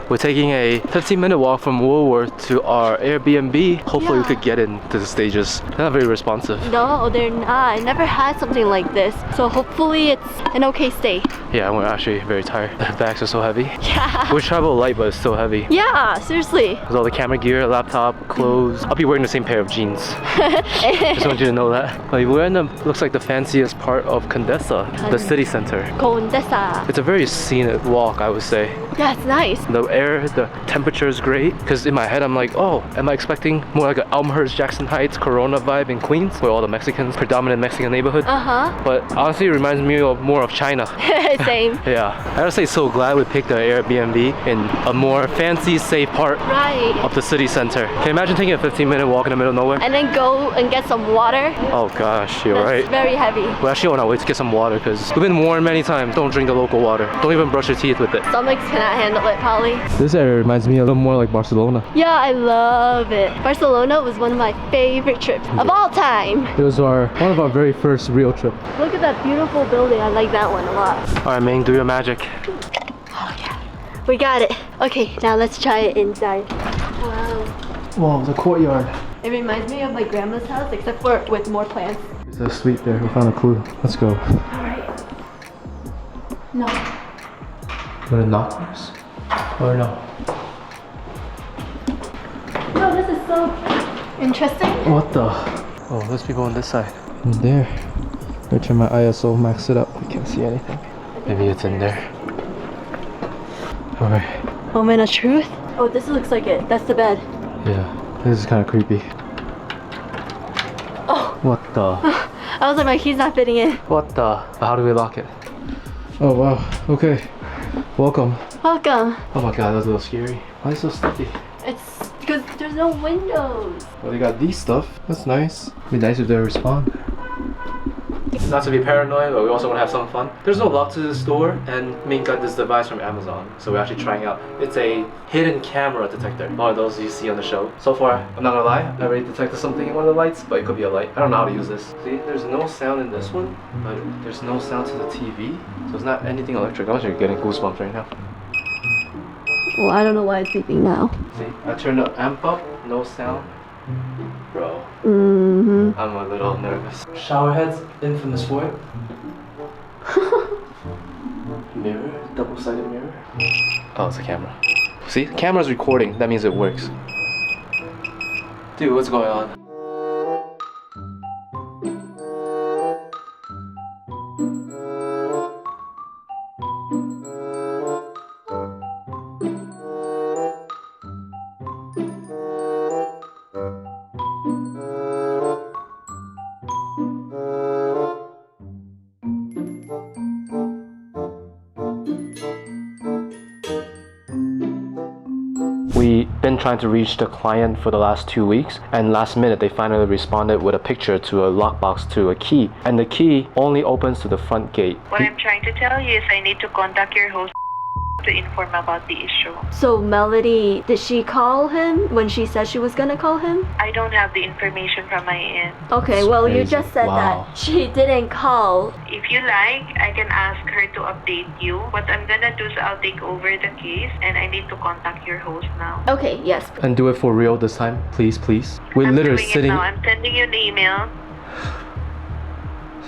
We're taking a 15-minute walk from Woolworth to our Airbnb. Hopefully we could get into the stages. They're not very responsive. No, they're not. I never had something like this. So hopefully it's an okay stay. Yeah, we're actually very tired. The bags are so heavy. Yeah. We travel light, but it's still heavy. Yeah, seriously. There's all the camera gear, laptop, clothes. I'll be wearing the same pair of jeans. Just want you to know that. Like, we're in the, looks like the fanciest part of Condesa, the city center. Condesa. It's a very scenic walk, I would say. Yeah, it's nice. The air, the temperature is great. Because in my head, I'm like, oh, am I expecting more like an Elmhurst, Jackson Heights, Corona vibe in Queens, where all the Mexicans, predominant Mexican neighborhood. But honestly, it reminds me of more of China. Same. Yeah, I gotta say, so glad we picked the Airbnb in a more fancy, safe part of the city center. Can you imagine taking a 15-minute walk in the middle of nowhere? And then go and get some water. Oh gosh, you're right. It's very heavy. We're actually on our way to get some water because we've been warned many times, don't drink the local water. Don't even brush your teeth with it. Stomachs cannot handle it, probably. This area reminds me a little more like Barcelona. Yeah, I love it. Barcelona was one of my favorite trips of all time. It was one of our very first real trip. Look at that beautiful building. I like that one a lot. Alright, Ming, do your magic. Oh yeah, we got it. Okay, now let's try it inside. Wow. Whoa, the courtyard. It reminds me of my grandma's house, except for with more plants. There's a suite there. We found a clue. Let's go. Alright. No. You wanna knock first? Or no? No, this is so interesting. What the? Oh, there's people on this side. In there. I'll turn my ISO, max it up. We can't see anything. Maybe it's in there. Alright. Moment of truth. Oh, this looks like it. That's the bed. Yeah, this is kind of creepy. Oh. What the? I was like, my key's not fitting in. What the? How do we lock it? Oh wow. Okay. Welcome. Welcome. Oh my god, that's a little scary. Why is it so sticky? It's because there's no windows. Well, they got these stuff. That's nice. It'd be nice if they respond. Not to be paranoid, but we also want to have some fun. There's no lock to the store, and Ming got this device from Amazon, so we're actually trying out. It's a hidden camera detector, one of those you see on the show. So far, I'm not gonna lie, I already detected something in one of the lights, but it could be a light. I don't know how to use this. See, there's no sound in this one, but there's no sound to the TV, so it's not anything electric. I'm actually getting goosebumps right now. Well, I don't know why it's beeping now. See, I turned the amp up, no sound. Bro, I'm a little nervous. Shower heads, infamous for it. Mirror, double-sided mirror. Oh, it's a camera. See, the camera's recording. That means it works. Dude, what's going on? We've been trying to reach the client for the last 2 weeks, and last minute they finally responded with a picture to a lockbox to a key, and the key only opens to the front gate. What I'm trying to tell you is I need to contact your host to inform about the issue. So Melody, did she call him when she said she was gonna call him? I don't have the information from my end. Okay, That's well crazy. you just said Wow. that she didn't call. If you like, I can ask her to update you. What I'm gonna do is I'll take over the case and I need to contact your host now. Okay, yes. And do it for real this time, please, please. We're I'm literally doing sitting. it now. I'm sending you the email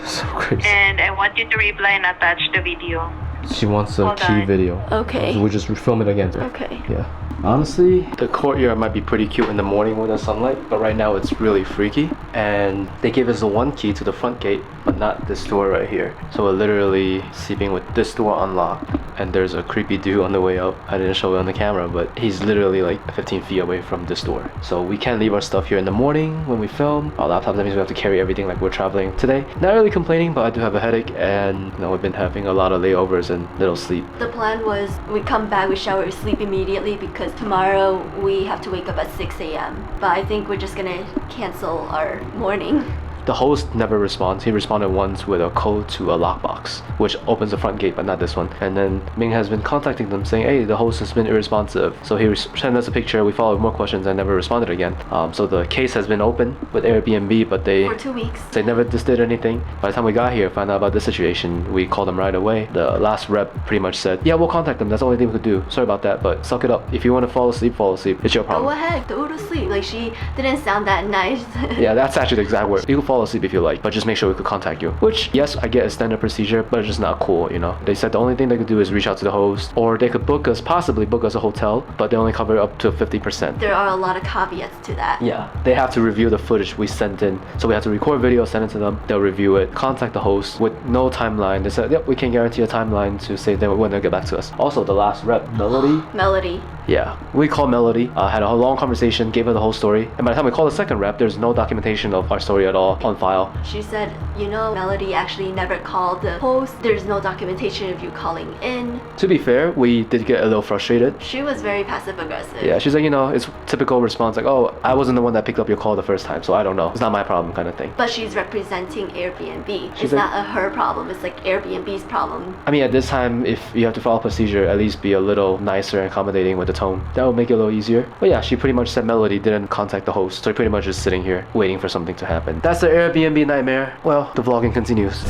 So crazy. and I want you to reply and attach the video. She wants a Hold key on. video. Okay. So we'll just film it again. Okay. Yeah. Honestly, the courtyard might be pretty cute in the morning with the sunlight, but right now it's really freaky. And they gave us the one key to the front gate, but not this door right here. So we're literally sleeping with this door unlocked, and there's a creepy dude on the way up. I didn't show it on the camera, but he's literally like 15 feet away from this door. So we can't leave our stuff here in the morning when we film. Our laptop, that means we have to carry everything like we're traveling today. Not really complaining, but I do have a headache, and you know, we've been having a lot of layovers and little sleep. The plan was we come back, we shower, we sleep immediately because tomorrow we have to wake up at 6 a.m. But I think we're just gonna cancel our morning. The host never responds. He responded once with a code to a lockbox, which opens the front gate, but not this one. And then Ming has been contacting them saying, hey, the host has been irresponsive. So he sent us a picture. We followed more questions and never responded again. So the case has been open with Airbnb, but For 2 weeks. they never just did anything. By the time we got here, found out about the situation, we called them right away. The last rep pretty much said, yeah, we'll contact them. That's the only thing we could do. Sorry about that, but suck it up. If you want to fall asleep, fall asleep. It's your Go problem. ahead, go to sleep. Like, she didn't sound that nice. Yeah, that's actually the exact word. You can fall asleep if you like, but just make sure we could contact you. Which, yes, I get a standard procedure, but it's just not cool, you know? They said the only thing they could do is reach out to the host, or they could possibly book us a hotel, but they only cover up to 50%. There are a lot of caveats to that. Yeah, they have to review the footage we sent in. So we have to record video, send it to them. They'll review it, contact the host with no timeline. They said, yep, we can guarantee a timeline to say when they'll get back to us. Also, the last rep, Melody. Melody. Yeah, we called Melody, had a long conversation, gave her the whole story. And by the time we called the second rep, there's no documentation of our story at all on file. She said, you know, Melody actually never called the host. There's no documentation of you calling in. To be fair, we did get a little frustrated. She was very passive aggressive. Yeah, she's like, you know, it's typical response like, oh, I wasn't the one that picked up your call the first time, so I don't know. It's not my problem kind of thing. But she's representing Airbnb. She's It's like- not her problem. It's like Airbnb's problem. I mean, at this time, if you have to follow procedure, at least be a little nicer and accommodating with the tone. That would make it a little easier. But yeah, she pretty much said Melody didn't contact the host, so pretty much just sitting here waiting for something to happen. That's the Airbnb nightmare. Well, the vlogging continues.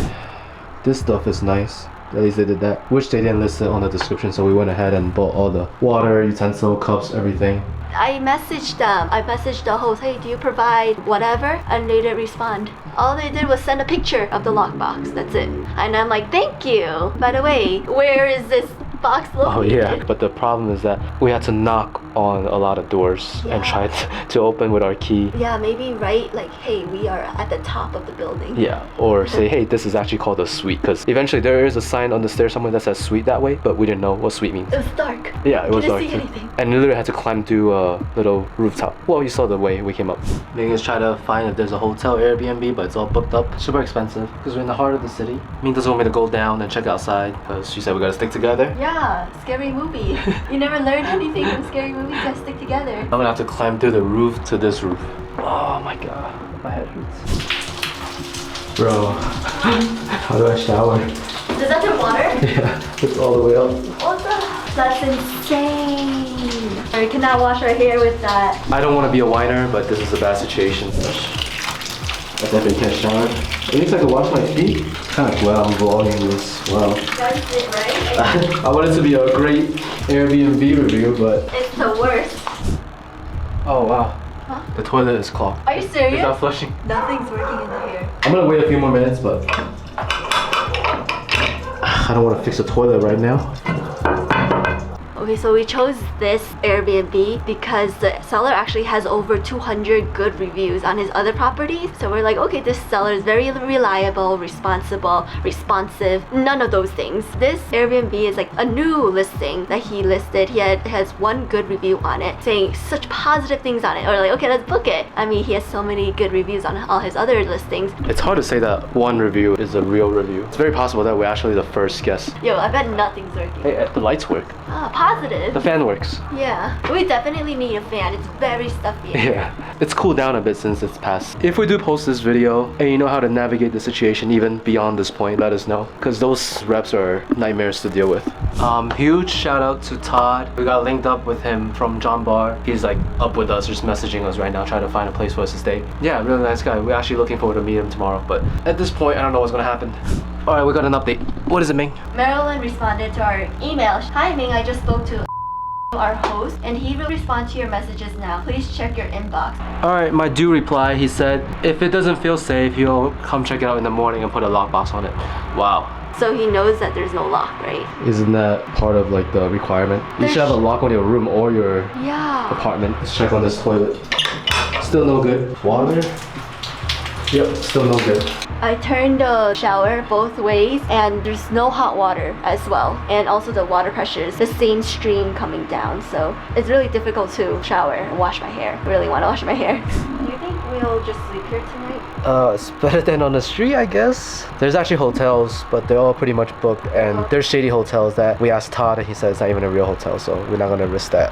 This stuff is nice. At least they did that. Which they didn't list it on the description, so we went ahead and bought all the water, utensil, cups, everything. I messaged them. I messaged the host, hey, do you provide whatever? And they didn't respond. All they did was send a picture of the lockbox. That's it. And I'm like, thank you. By the way, where is this box located? Oh yeah, but the problem is that we had to knock on a lot of doors and try to open with our key. Yeah, maybe write like, hey, we are at the top of the building. Yeah, or say, hey, this is actually called a suite, because eventually there is a sign on the stairs somewhere that says suite that way, but we didn't know what suite means. It was dark. Yeah, it was dark. Couldn't see anything. And we literally had to climb through a little rooftop. Well, you saw the way we came up. Ming is trying to find if there's a hotel Airbnb, but it's all booked up. Super expensive, because we're in the heart of the city. Ming doesn't want me to go down and check outside, because she said we gotta stick together. Yeah, scary movie. You never learned anything from scary movies that stick together. I'm gonna have to climb through the roof to this roof. Oh my god, my head hurts. Bro, how do I shower? Does that have water? Yeah, it's all the way up. What the? That's insane. We cannot wash our hair with that. I don't want to be a whiner, but this is a bad situation. I definitely can't shower. It looks like I wash my feet. It's kind of wow, I'm vlogging this. Wow. That's it, right? I want it to be a great Airbnb review, but It's the worst. oh wow. Huh? The toilet is clogged. Are you serious? It's not flushing. Nothing's working in the hair. I'm gonna wait a few more minutes, but I don't want to fix the toilet right now. Okay, so we chose this Airbnb because the seller actually has over 200 good reviews on his other properties. So we're like, okay, this seller is very reliable, responsible, responsive, none of those things. This Airbnb is like a new listing that he listed. He has one good review on it, saying such positive things on it. We're like, okay, let's book it. I mean, he has so many good reviews on all his other listings. It's hard to say that one review is a real review. It's very possible that we're actually the first guest. Yo, I bet nothing's working. Hey, the lights work. Ah, positive. The fan works. Yeah, we definitely need a fan. It's very stuffy. Yeah, it's cooled down a bit since it's passed. If we do post this video and you know how to navigate the situation even beyond this point, let us know, because those reps are nightmares to deal with. Huge shout out to Todd. We got linked up with him from John Bar. He's like up with us, just messaging us right now, trying to find a place for us to stay. Yeah, really nice guy. We're actually looking forward to meet him tomorrow, but at this point I don't know what's gonna happen. All right, we got an update. What is it, Ming? Marilyn responded to our email. Hi Ming, I just spoke to our host and he will respond to your messages now. Please check your inbox. All right, my due reply, he said, if it doesn't feel safe, he'll come check it out in the morning and put a lockbox on it. Wow. So he knows that there's no lock, right? Isn't that part of like the requirement? You should have a lock on your room or your Yeah. apartment. Let's check on this toilet. Still no good. Water? Yep, still no good. I turned the shower both ways and there's no hot water as well. And also the water pressure is the same stream coming down. So it's really difficult to shower and wash my hair. I really want to wash my hair. Do you think we'll just sleep here tonight? It's better than on the street, I guess. There's actually hotels, but they're all pretty much booked. And there's shady hotels that we asked Todd and he said it's not even a real hotel, so we're not gonna risk that.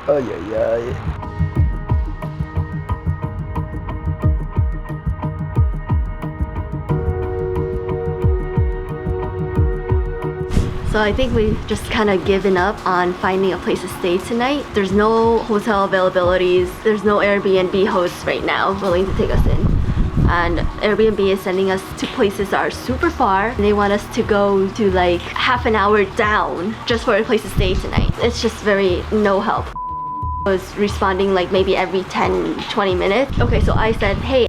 Oh yeah. So I think we've just kind of given up on finding a place to stay tonight. There's no hotel availabilities. There's no Airbnb hosts right now willing to take us in. And Airbnb is sending us to places that are super far. They want us to go to like half an hour down just for a place to stay tonight. It's just very no help. I was responding like maybe every 10-20 minutes. Okay, so I said, hey,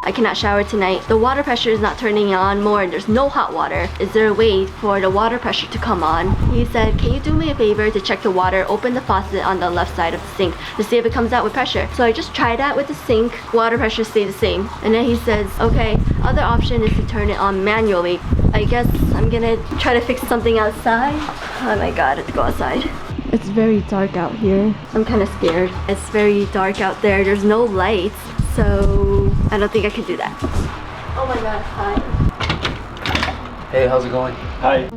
I cannot shower tonight. The water pressure is not turning on more and there's no hot water. Is there a way for the water pressure to come on? He said, can you do me a favor to check the water, open the faucet on the left side of the sink to see if it comes out with pressure. So I just tried that with the sink. Water pressure stayed the same. And then he says, okay, other option is to turn it on manually. I guess I'm gonna try to fix something outside. Oh my god, I have to go outside. It's very dark out here. I'm kind of scared. It's very dark out there. There's no lights. So I don't think I can do that. Oh my god, hi. Hey, how's it going? Hi.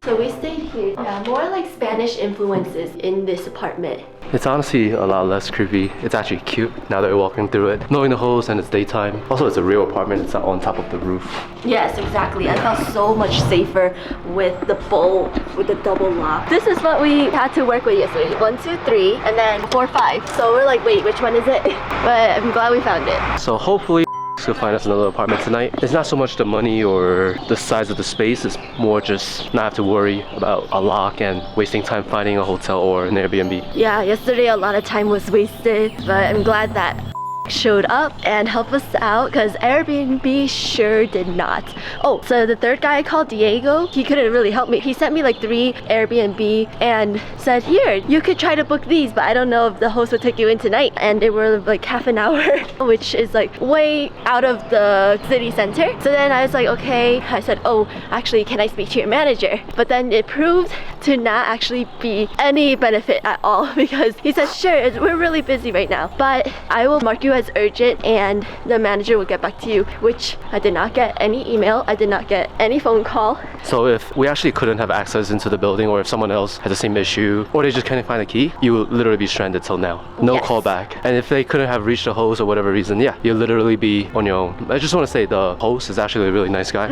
So we stayed here. Yeah, more like Spanish influences in this apartment. It's honestly a lot less creepy. It's actually cute now that we're walking through it. Knowing the host and it's daytime. Also, it's a real apartment. It's on top of the roof. Yes, exactly. I felt so much safer with the bolt, with the double lock. This is what we had to work with yesterday. 1, 2, 3, and then 4, 5. So we're like, wait, which one is it? But I'm glad we found it. So hopefully will find us another apartment tonight. It's not so much the money or the size of the space, it's more just not have to worry about a lock and wasting time finding a hotel or an Airbnb. Yeah, yesterday a lot of time was wasted, but I'm glad that showed up and helped us out because Airbnb sure did not. Oh, so the third guy I called, Diego, he couldn't really help me. He sent me like 3 Airbnb and said, here, you could try to book these, but I don't know if the host would take you in tonight. And they were like half an hour, which is like way out of the city center. So then I was like, okay. I said, oh, actually, can I speak to your manager? But then it proved to not actually be any benefit at all because he said, sure, we're really busy right now, but I will mark you as urgent and the manager will get back to you, which I did not get any email. I did not get any phone call. So if we actually couldn't have access into the building, or if someone else had the same issue, or they just can't find a key, you will literally be stranded till now. No Yes. call back. And if they couldn't have reached the host or whatever reason, yeah, you'll literally be on your own. I just want to say the host is actually a really nice guy.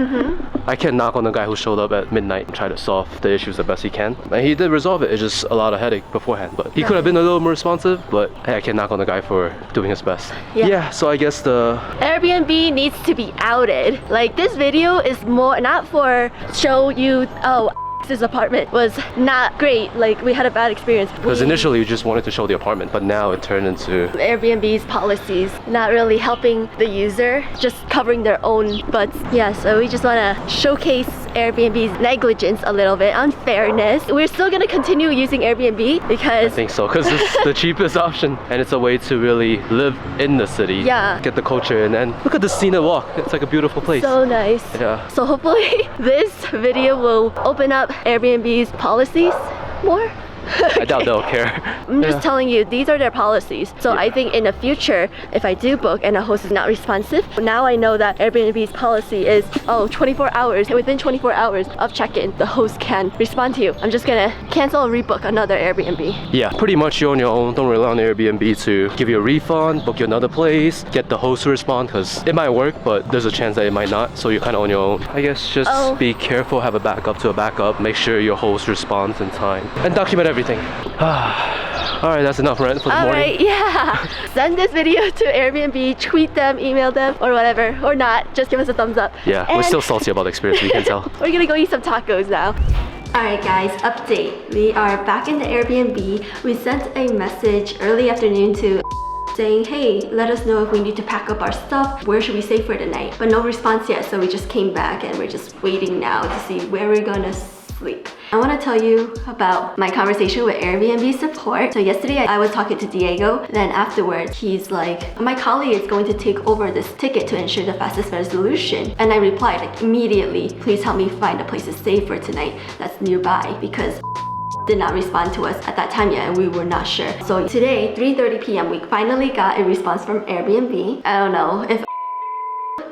I can't knock on the guy who showed up at midnight and try to solve the issues the best he can. And he did resolve it. It's just a lot of headache beforehand. But he could have been a little more responsive, but hey, I can't knock on the guy for doing his best. Yeah, so I guess the Airbnb needs to be outed. Like, this video is more not for show you, oh, this apartment was not great, like we had a bad experience. because initially we just wanted to show the apartment, but now it turned into Airbnb's policies not really helping the user, just covering their own butts. Yeah, so we just want to showcase Airbnb's negligence a little bit, unfairness. We're still going to continue using Airbnb because I think so, because it's the cheapest option and it's a way to really live in the city. Yeah. Get the culture in, and look at the scenic walk. It's like a beautiful place. so nice. Yeah. So hopefully this video will open up Airbnb's policies more. I doubt they'll care. I'm just telling you, these are their policies. So I think in the future, if I do book and a host is not responsive, now I know that Airbnb's policy is, oh, 24 hours. Within 24 hours of check-in, the host can respond to you. I'm just gonna cancel and rebook another Airbnb. Yeah, pretty much you're on your own. Don't rely on Airbnb to give you a refund, book you another place, get the host to respond, because it might work, but there's a chance that it might not. So you're kind of on your own. I guess just be careful, have a backup to a backup, make sure your host responds in time, and document everything. Alright, that's enough rant for the morning. Alright, yeah. Send this video to Airbnb, tweet them, email them, or whatever. Or not, just give us a thumbs up. Yeah, we're And still salty about the experience, we can tell. we're gonna go eat some tacos now. Alright guys, update. We are back in the Airbnb. We sent a message early afternoon to saying, hey, let us know if we need to pack up our stuff. Where should we stay for the night? But no response yet, so we just came back and we're just waiting now to see where we're gonna sleep. sleep. I want to tell you about my conversation with Airbnb support. So yesterday I was talking to Diego, then afterwards he's like, my colleague is going to take over this ticket to ensure the fastest resolution. And I replied like immediately, please help me find a place to stay for tonight that's nearby, because did not respond to us at that time yet and we were not sure. So today, 3:30 p.m. we finally got a response from Airbnb. I don't know if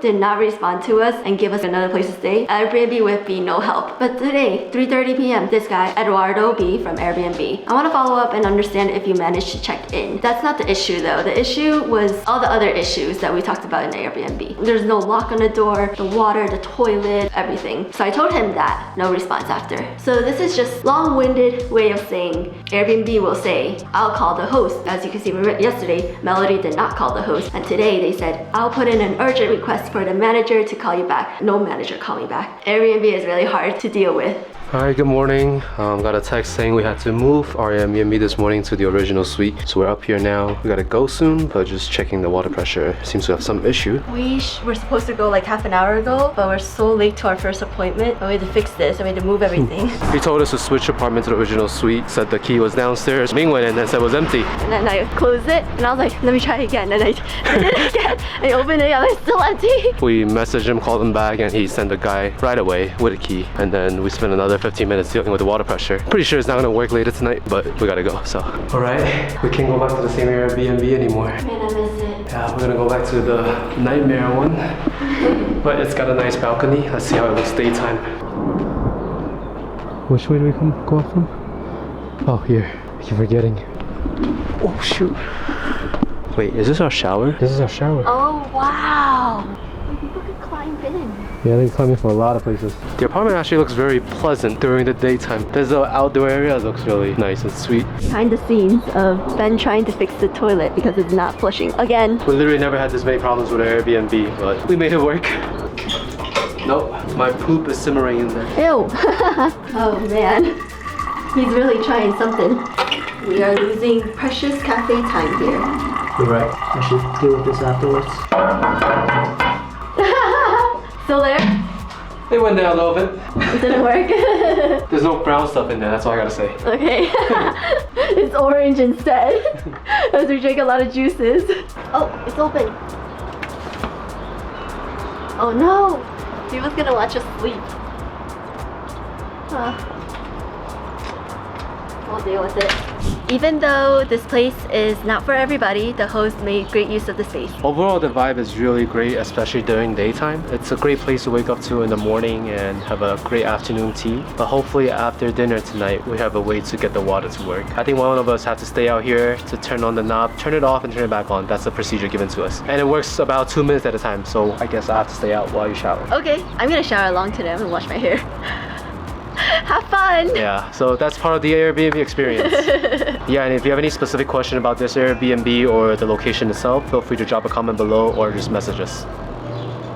did not respond to us and give us another place to stay, Airbnb would be no help. But today, 3:30 p.m., this guy, Eduardo B from Airbnb. I want to follow up and understand if you managed to check in. That's not the issue though. The issue was all the other issues that we talked about in Airbnb. There's no lock on the door, the water, the toilet, everything. So I told him that, no response after. So this is just long-winded way of saying Airbnb will say, I'll call the host. As you can see yesterday, Melody did not call the host. And today they said, I'll put in an urgent request for the manager to call you back. No manager called me back. Airbnb is really hard to deal with. Hi, good morning. Got a text saying we had to move our Airbnb this morning to the original suite. So we're up here now. We gotta go soon, but just checking the water pressure. Seems to have some issue. We were supposed to go like half an hour ago, but we're so late to our first appointment. We had to fix this, so we had to move everything. He told us to switch apartment to the original suite, said the key was downstairs. Ming went in and said it was empty. And then I closed it, and I was like, let me try again. And I did it again. I opened it, and it's still empty. We messaged him, called him back, and he sent a guy right away with a key. And then we spent another 15 minutes dealing with the water pressure. Pretty sure it's not gonna work later tonight, but we gotta go, so. All right, we can't go back to the same Airbnb anymore. Man, I miss it. Yeah, we're gonna go back to the nightmare one. But it's got a nice balcony. Let's see how it looks daytime. Which way do we go up from? Oh, here. I keep forgetting. Oh, shoot. Wait, is this our shower? This is our shower. Oh, wow. People could climb in. Yeah, they climb in from a lot of places. The apartment actually looks very pleasant during the daytime. There's an outdoor area that looks really nice and sweet. Behind the scenes of Ben trying to fix the toilet because it's not flushing. Again. We literally never had this many problems with our Airbnb, but we made it work. Nope, my poop is simmering in there. Ew. Oh man. He's really trying something. We are losing precious cafe time here. You're right. I should deal with this afterwards. Still there? It went down a little bit. It didn't work. There's no brown stuff in there, that's all I gotta say. Okay. It's orange instead. As we drink a lot of juices. Oh, it's open. Oh no! He was gonna watch us sleep. We'll deal with it. Even though this place is not for everybody, the host made great use of the space. Overall, the vibe is really great, especially during daytime. It's a great place to wake up to in the morning and have a great afternoon tea. But hopefully after dinner tonight, we have a way to get the water to work. I think one of us has to stay out here to turn on the knob, turn it off and turn it back on. That's the procedure given to us. And it works about 2 minutes at a time, so I guess I have to stay out while you shower. Okay, I'm gonna shower along today. I'm gonna wash my hair. Have fun! Yeah, so that's part of the Airbnb experience. Yeah, and if you have any specific question about this Airbnb or the location itself, feel free to drop a comment below or just message us.